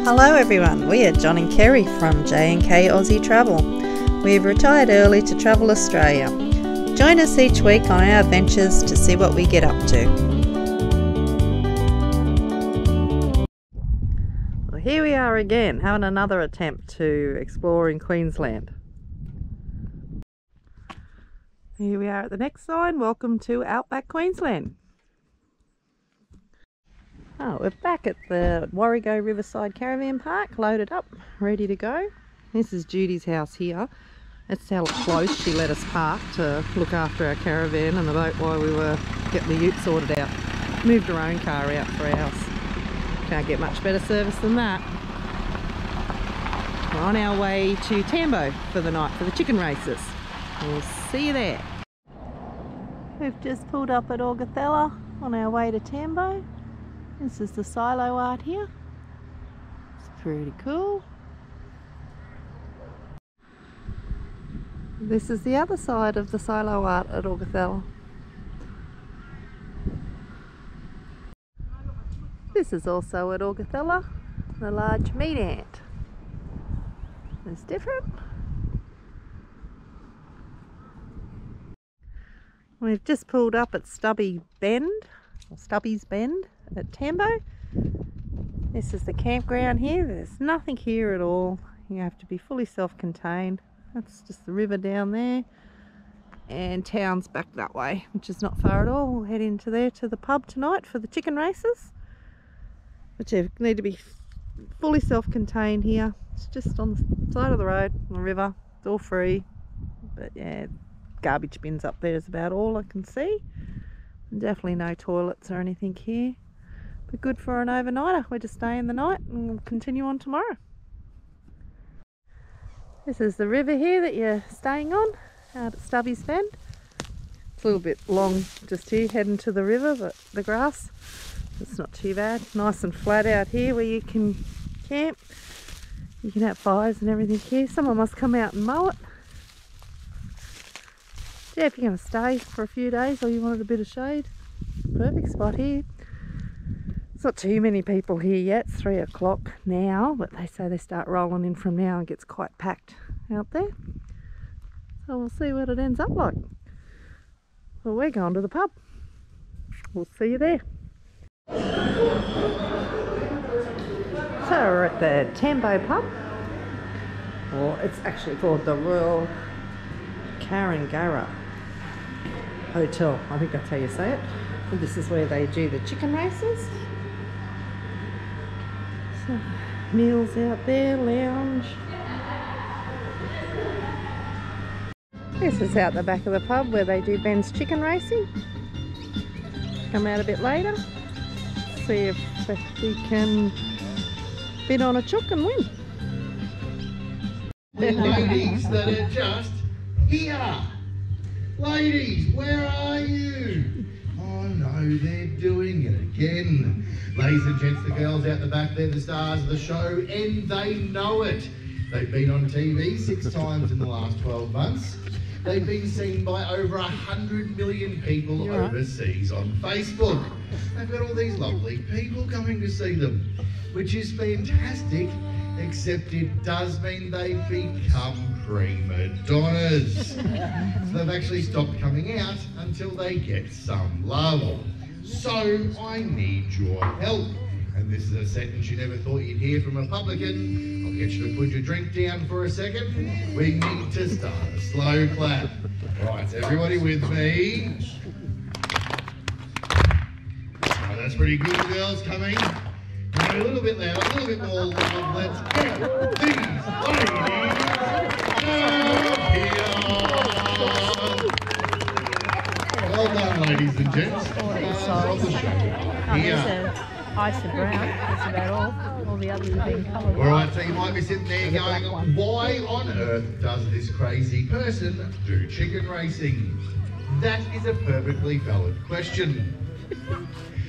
Hello everyone, we are John and Kerry from J&K Aussie Travel. We've retired early to travel Australia. Join us each week on our adventures to see what we get up to. Well, here we are again, having another attempt to explore in Queensland. Here we are at the next sign. Welcome to Outback Queensland. Oh, we're back at the Warrego Riverside Caravan Park, loaded up, ready to go. This is Judy's house here. That's how close she let us park to look after our caravan and the boat while we were getting the ute sorted out. Moved her own car out for ours. Can't get much better service than that. We're on our way to Tambo for the night for the chicken races. We'll see you there. We've just pulled up at Augathella on our way to Tambo. This is the silo art here. It's pretty cool. This is the other side of the silo art at Augathella. This is also at Augathella, the large meat ant. It's different. We've just pulled up at Stubby Bend, or Stubby's Bend at Tambo. This is the campground here. There's nothing here at all. You have to be fully self-contained. That's just the river down there, and town's back that way, which is not far at all. We'll head into there to the pub tonight for the chicken races, which need to be fully self-contained here. It's just on the side of the road, on the river. It's all free, but yeah, garbage bins up there is about all I can see. And definitely no toilets or anything here, but good for an overnighter. We're just staying the night and we'll continue on tomorrow. This is the river here that you're staying on, out at Stubby's Bend. It's a little bit long just here, heading to the river, but the grass, it's not too bad. Nice and flat out here where you can camp. You can have fires and everything here. Someone must come out and mow it. Yeah, if you're going to stay for a few days or you wanted a bit of shade, perfect spot here. It's not too many people here yet. It's 3 o'clock now, but they say they start rolling in from now and gets quite packed out there. So we'll see what it ends up like. Well, we're going to the pub. We'll see you there. So we're at the Tambo pub. Well, it's actually called the Royal Carrangarra Hotel. I think that's how you say it. And this is where they do the chicken races. So, meals out there, lounge. This is out the back of the pub where they do Ben's chicken racing. Come out a bit later, see if we can bid on a chook and win. Ladies that are just here. Ladies, where are you? Oh no, they're doing it again. Ladies and gents, the girls out the back, they're the stars of the show and they know it. They've been on TV 6 times in the last 12 months. They've been seen by over 100 million people overseas on Facebook. They've got all these lovely people coming to see them, which is fantastic, except it does mean they've become prima donnas. So they've actually stopped coming out until they get some love. So I need your help. And this is a sentence you never thought you'd hear from a publican. I'll get you to put your drink down for a second. We need to start a slow clap. Right, everybody with me. Oh, that's pretty good, girls coming. Now, a little bit louder, a little bit more loud. Let's get these ladies here. Well done, ladies and gents. Of the show. Here. Ice and brown, that's about all the others have been coloured. Alright, so you might be sitting there going, why on earth does this crazy person do chicken racing? That is a perfectly valid question.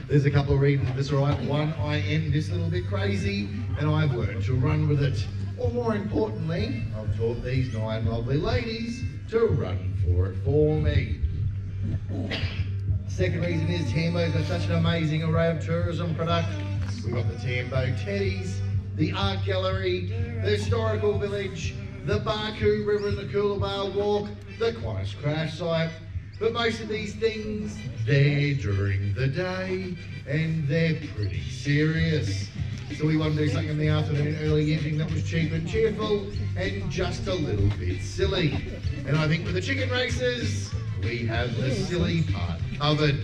There's a couple of reasons that's right. One, I am just a little bit crazy and I've learned to run with it. Or more importantly, I've taught these 9 lovely ladies to run for it for me. Second reason is Tambo's got such an amazing array of tourism product. We've got the Tambo teddies, the art gallery, the historical village, the Barcoo River and the Coolabah Walk, the Qantas crash site. But most of these things, they're during the day and they're pretty serious. So we want to do something in the afternoon, early evening that was cheap and cheerful and just a little bit silly. And I think with the chicken races, we have the silly part covered.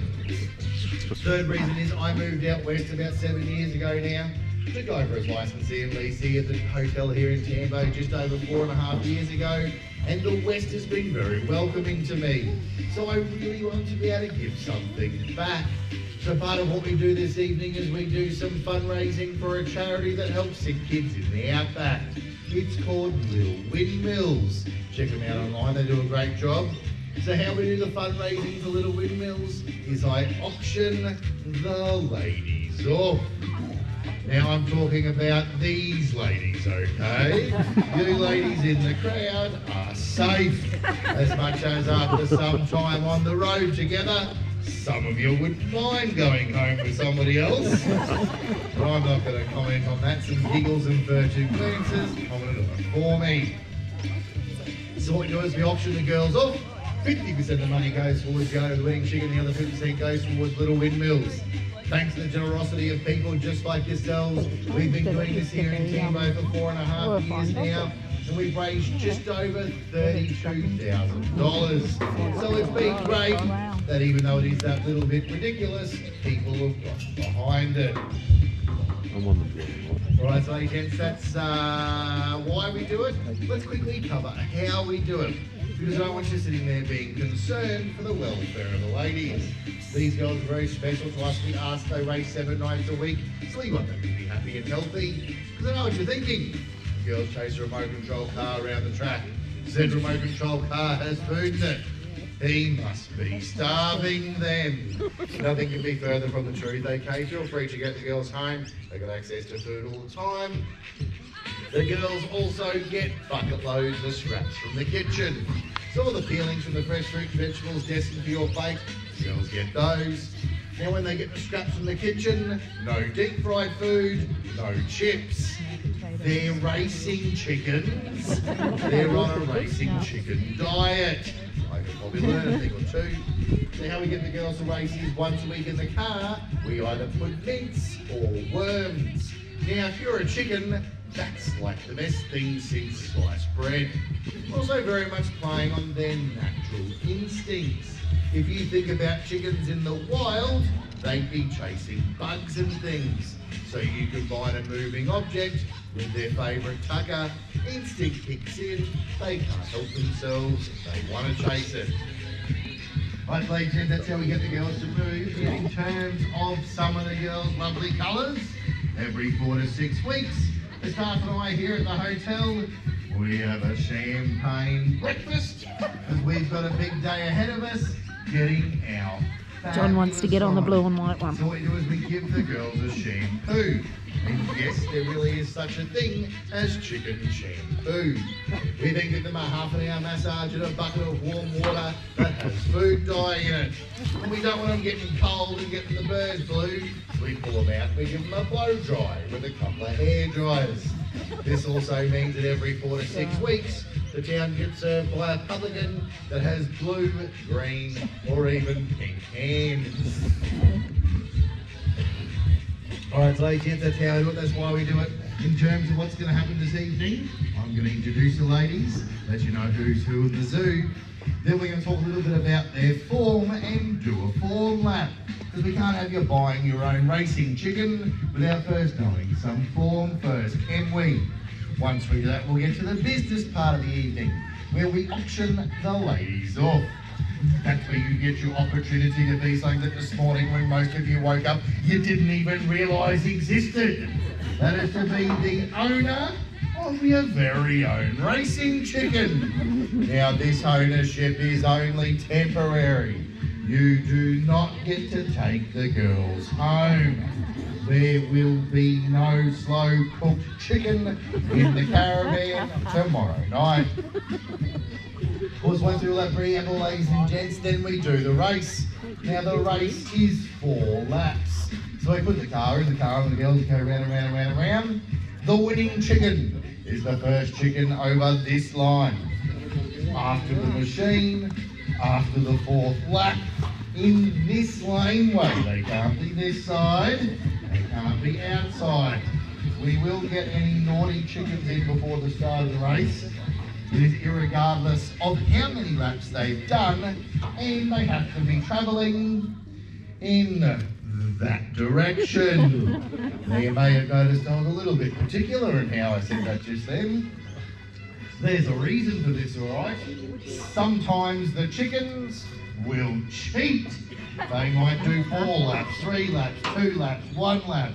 Third reason is I moved out west about 7 years ago now. Took over as licensee and leasee at the hotel here in Tambo just over 4.5 years ago. And the West has been very welcoming to me. So I really want to be able to give something back. So part of what we do this evening is we do some fundraising for a charity that helps sick kids in the outback. It's called Little Windmills. Check them out online, they do a great job. So how we do the fundraising for Little Windmills is I auction the ladies off. Now I'm talking about these ladies, okay? You ladies in the crowd are safe, as much as after some time on the road together, some of you wouldn't mind going home with somebody else. But I'm not going to comment on that. Some giggles and furtive glances commented on it for me. So what we do is we auction the girls off. 50% of the money goes towards the wedding chicken, the other 50% goes towards Little Windmills. Thanks to the generosity of people just like yourselves, we've been doing this here in Tambo for 4.5 years now, and we've raised just over $32,000. So it's been great that even though it is that little bit ridiculous, people have got behind it. I'm on the floor. Alright, so gents, that's why we do it. Let's quickly cover how we do it, because I don't want you sitting there being concerned for the welfare of the ladies. These girls are very special to us. We ask they race 7 nights a week, so we want them to be happy and healthy. Because I know what you're thinking. The girls chase a remote control car around the track. Said remote control car has food in it. He must be starving them. Nothing can be further from the truth. Okay, feel free to get the girls home. They've got access to food all the time. The girls also get bucket loads of scraps from the kitchen. So all the peelings from the fresh fruit and vegetables destined for your plate, the girls get those. Now when they get the scraps from the kitchen, no deep fried food, no chips. They're racing chickens. They're on a racing chicken diet. I could probably learn a thing or two. So how we get the girls to race is once a week in the car, we either put mince or worms. Now if you're a chicken, that's like the best thing since sliced bread. Also very much playing on their natural instincts. If you think about chickens in the wild, they'd be chasing bugs and things. So you combine a moving object with their favourite tucker, instinct kicks in, they can't help themselves, they want to chase it. Right, ladies and gents, that's how we get the girls to move. In terms of some of the girls' lovely colours, every 4 to 6 weeks, as Taff and I here at the hotel, we have a champagne breakfast, because we've got a big day ahead of us, getting our John wants to get on the blue and white one. So what we do is we give the girls a shampoo. And yes, there really is such a thing as chicken shampoo. We then give them a half-an-hour massage in a bucket of warm water that has food dye in it. And we don't want them getting cold and getting the birds blue. So we pull them out and we give them a blow dry with a couple of hair dryers. This also means that every 4 to 6 weeks, the town gets served by a publican that has blue, green, or even pink hands. Alright, so ladies, that's how we do it, that's why we do it. In terms of what's going to happen this evening, I'm going to introduce the ladies, let you know who's who in the zoo. Then we're going to talk a little bit about their form and do a form lap. Because we can't have you buying your own racing chicken without first knowing some form first, can we? Once we do that, we'll get to the business part of the evening, where we auction the ladies off. That's where you get your opportunity to be something that this morning when most of you woke up, you didn't even realise existed. That is to be the owner of your very own racing chicken. Now this ownership is only temporary. You do not get to take the girls home. There will be no slow cooked chicken in the caravan tomorrow night. Of course, once we all that preamble, ladies and gents, then we do the race. Now the race is 4 laps. So we put the car in the car and the girls go round and round and round and round. The winning chicken is the first chicken over this line. After the machine, after the fourth lap, in this laneway. They can't be this side, they can't be outside. We will get any naughty chickens in before the start of the race. It is irregardless of how many laps they've done, and they have to be travelling in that direction. Now you may have noticed I was a little bit particular in how I said that just then. There's a reason for this, alright? Sometimes the chickens will cheat. They might do 4 laps, 3 laps, 2 laps, 1 lap.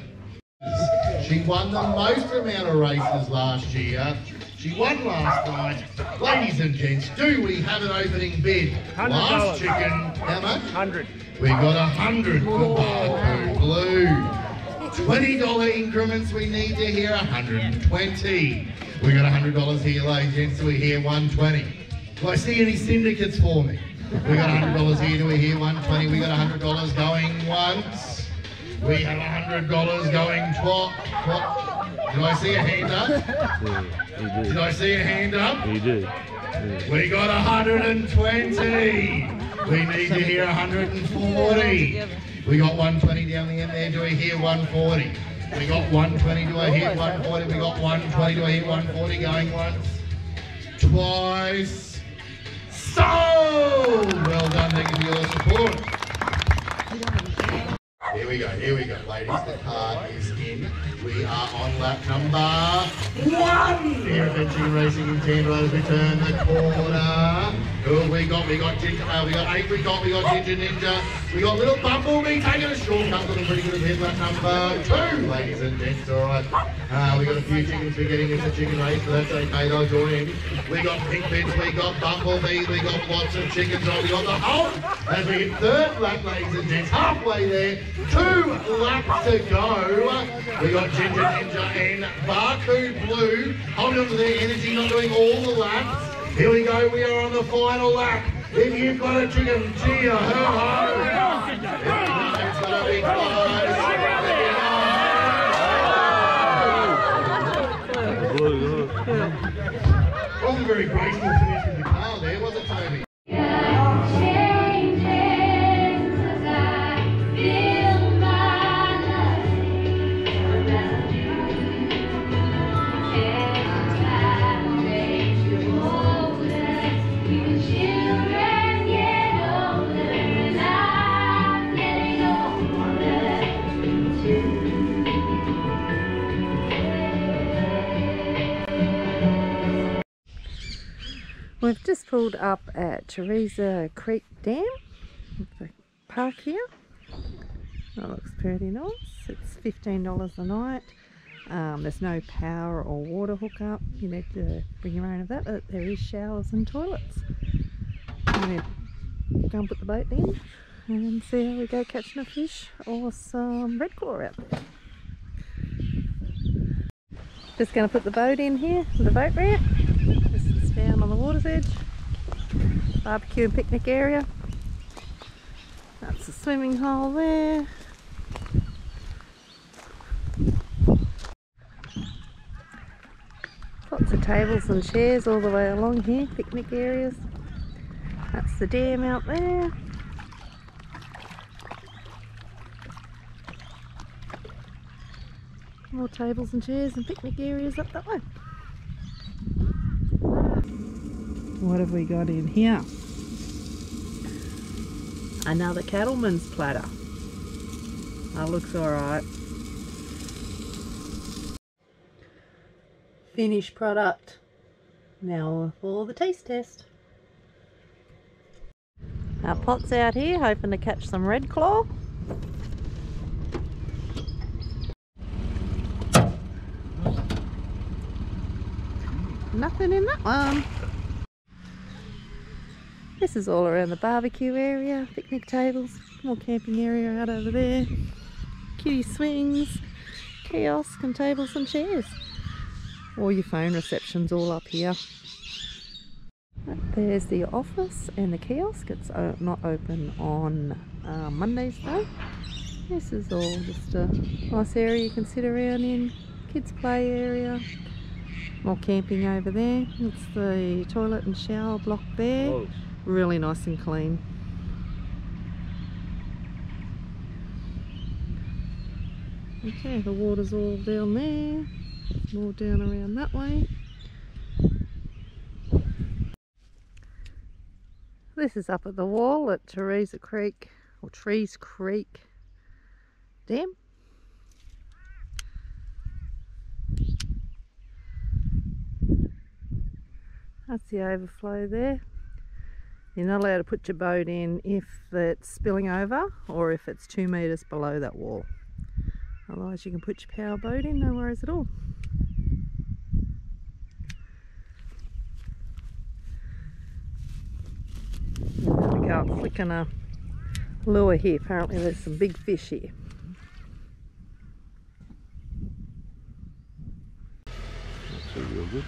She won the most amount of races last year. She won last night. Ladies and gents, do we have an opening bid? $100. Last chicken, how much? 100. We got 100 for Barcode Blue. $20 increments, we need to hear 120. We got $100 here, ladies and gents, do we hear 120? Do I see any syndicates for me? We got $100 here, do we hear 120? We got $100 going once. We have $100 going twice. Did I see a hand up? Yeah, Did I see a hand up? he did. Yeah. We got 120. We need to hear 140. We got 120 down the end there. Do we hear 140? We got 120. Do I hear 140? We got 120. Do I hear 140 going once? Twice. Sold! Well done. Thank you for your support. Here we go, ladies. The car is in. We are on lap number 1 here at Benching Racing in Tambo as we turn the corner. Who have we got? We got Ginger, we got Apricot, we got Ginger Ninja, we got Little Bumblebee taking a shortcut, looking pretty good at hit lap number 2, ladies and gents. Alright. We got a few chickens we're getting into chicken race, but that's okay, they'll join in. We got Pink Bits, we got Bumblebee, we got lots of chickens on, we got the whole as we hit 3rd lap, ladies and gents, halfway there. 2 laps to go. We got Ginger Ninja and Barcode Blue holding on to their energy, not doing all the laps. Here we go, we are on the final lap. If you've got a chicken, cheer, ho-ho. It's going to be close. Wasn't very graceful finish in the car there, was it, Toby? We've just pulled up at Theresa Creek Dam, the park here. That looks pretty nice. It's $15 a night. There's no power or water hookup. You need to bring your own of that, but there is showers and toilets. I'm going to go and put the boat in and see how we go catching a fish or some redclaw out there. Just going to put the boat in here, the boat ramp. This is down on the water's edge. Barbecue and picnic area. That's the swimming hole there. Lots of tables and chairs all the way along here, picnic areas. That's the dam out there. More tables and chairs and picnic areas up that way. What have we got in here? Another cattleman's platter. That looks alright. Finished product. Now for the taste test. Our pot's out here, hoping to catch some redclaw. Nothing in that one. This is all around the barbecue area, picnic tables, more camping area out over there, kiddie swings, kiosk and tables and chairs. All your phone reception's all up here. There's the office and the kiosk. It's not open on Mondays though. This is all just a nice area you can sit around in, kids play area. More camping over there. It's the toilet and shower block there. Whoa. Really nice and clean. Okay, the water's all down there. More down around that way. This is up at the wall at Theresa Creek, or Theresa Creek Dam. That's the overflow there. You're not allowed to put your boat in if it's spilling over or if it's 2 metres below that wall. Otherwise you can put your power boat in, no worries at all. I'm going to go up flicking a lure here. Apparently there's some big fish here. That's real good.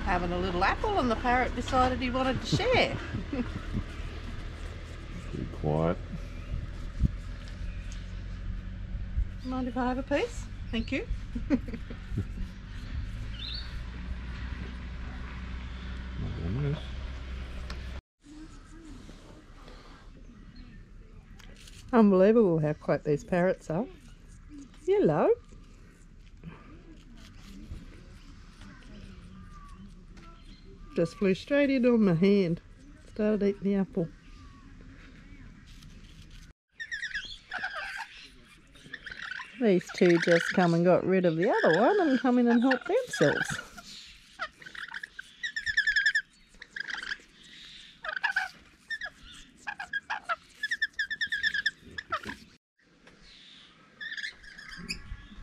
Having a little apple and the parrot decided he wanted to share. Pretty quiet. Mind if I have a piece? Thank you. Nice. Unbelievable how quiet these parrots are. Hello. Just flew straight in on my hand. Started eating the apple. These two just come and got rid of the other one and come in and help themselves.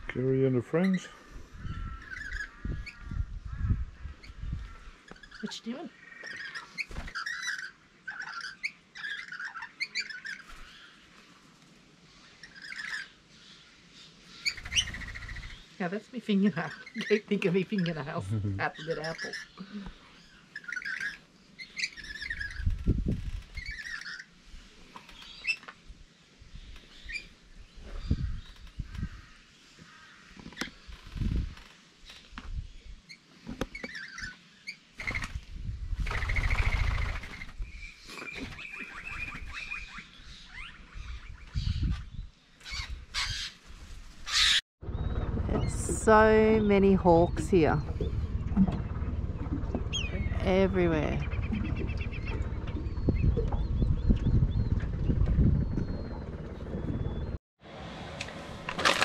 Kerry and her friends. What you doing? Yeah, that's my fingernail. Keep thinking of my fingernails. Apple, good apple. So many hawks here. Everywhere.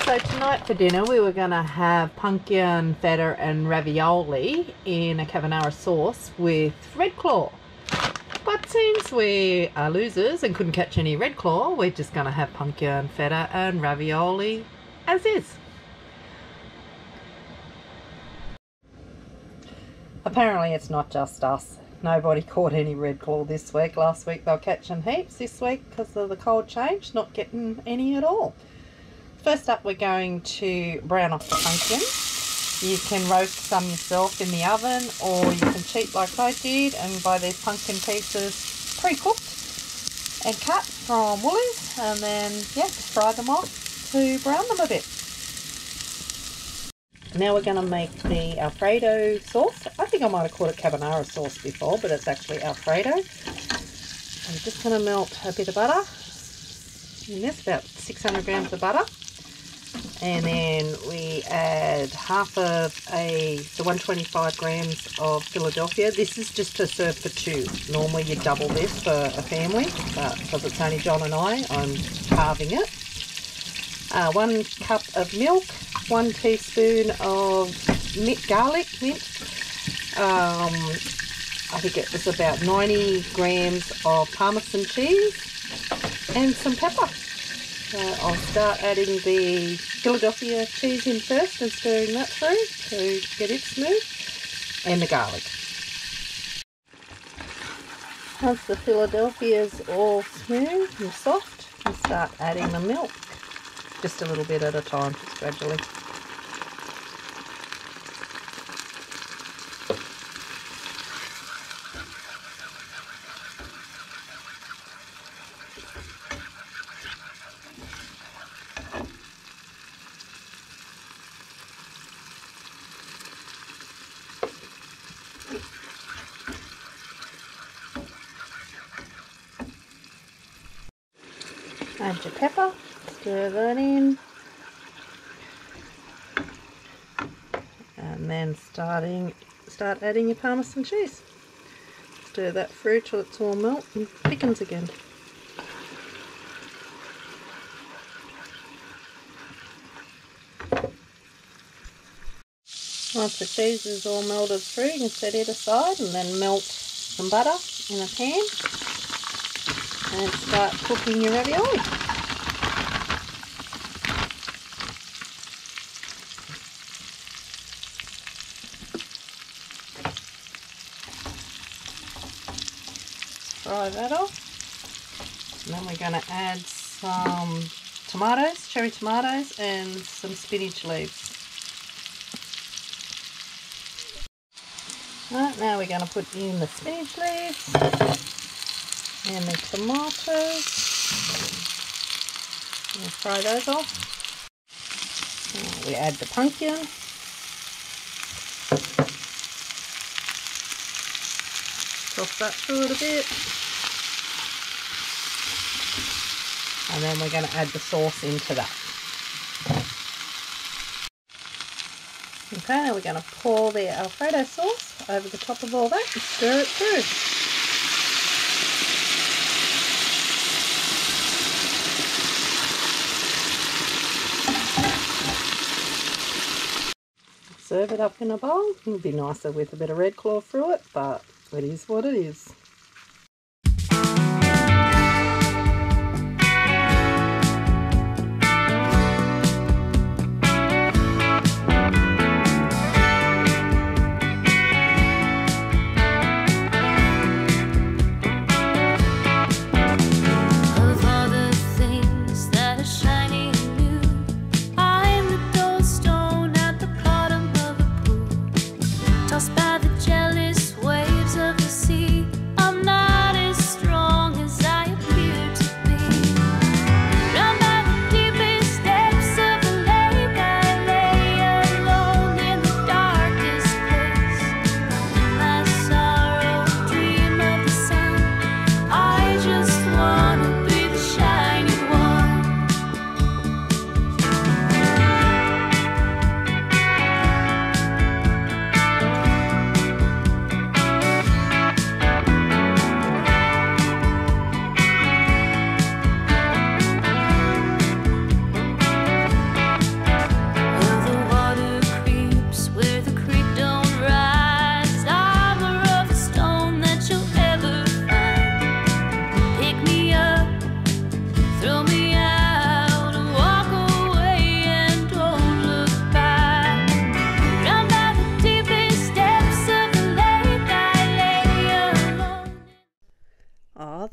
So tonight for dinner we were going to have pumpkin, feta and ravioli in a carbonara sauce with Redclaw. But since we are losers and couldn't catch any Redclaw, we're just going to have pumpkin, feta and ravioli as is. Apparently it's not just us. Nobody caught any Redclaw this week. Last week they were catching heaps. This week, because of the cold change, not getting any at all. First up we're going to brown off the pumpkin. You can roast some yourself in the oven, or you can cheat like I did and buy these pumpkin pieces pre-cooked and cut from Woolies, and then yeah, just fry them off to brown them a bit. Now we're going to make the Alfredo sauce. I think I might have called it carbonara sauce before, but it's actually Alfredo. I'm just going to melt a bit of butter in this, about 600 grams of butter. And then we add half of the 125 grams of Philadelphia. This is just to serve for two. Normally you double this for a family, but because it's only John and I'm halving it. 1 cup of milk, 1 teaspoon of garlic minced. I think it was about 90 grams of Parmesan cheese and some pepper. I'll start adding the Philadelphia cheese in first and stirring that through to get it smooth, and the garlic. Once the Philadelphia's all smooth and soft, you start adding the milk. Just a little bit at a time, just gradually. Add your pepper, stir that in, and then start adding your Parmesan cheese. Stir that through till it's all melt and thickens again. Once the cheese is all melted through, you can set it aside and then melt some butter in a pan and start cooking your ravioli. Fry that off. And then we're going to add some tomatoes, cherry tomatoes, and some spinach leaves. Right, now we're going to put in the spinach leaves and the tomatoes. We'll fry those off. Now we add the pumpkin. Toss that through it a bit. And then we're going to add the sauce into that. Okay, now we're going to pour the Alfredo sauce over the top of all that and stir it through. Serve it up in a bowl. It would be nicer with a bit of Redclaw through it, but it is what it is.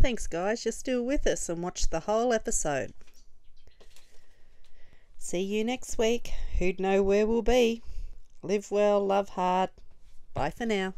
Thanks guys, you're still with us and watched the whole episode. See you next week. Who'd know where we'll be? Live well, love hard. Bye for now.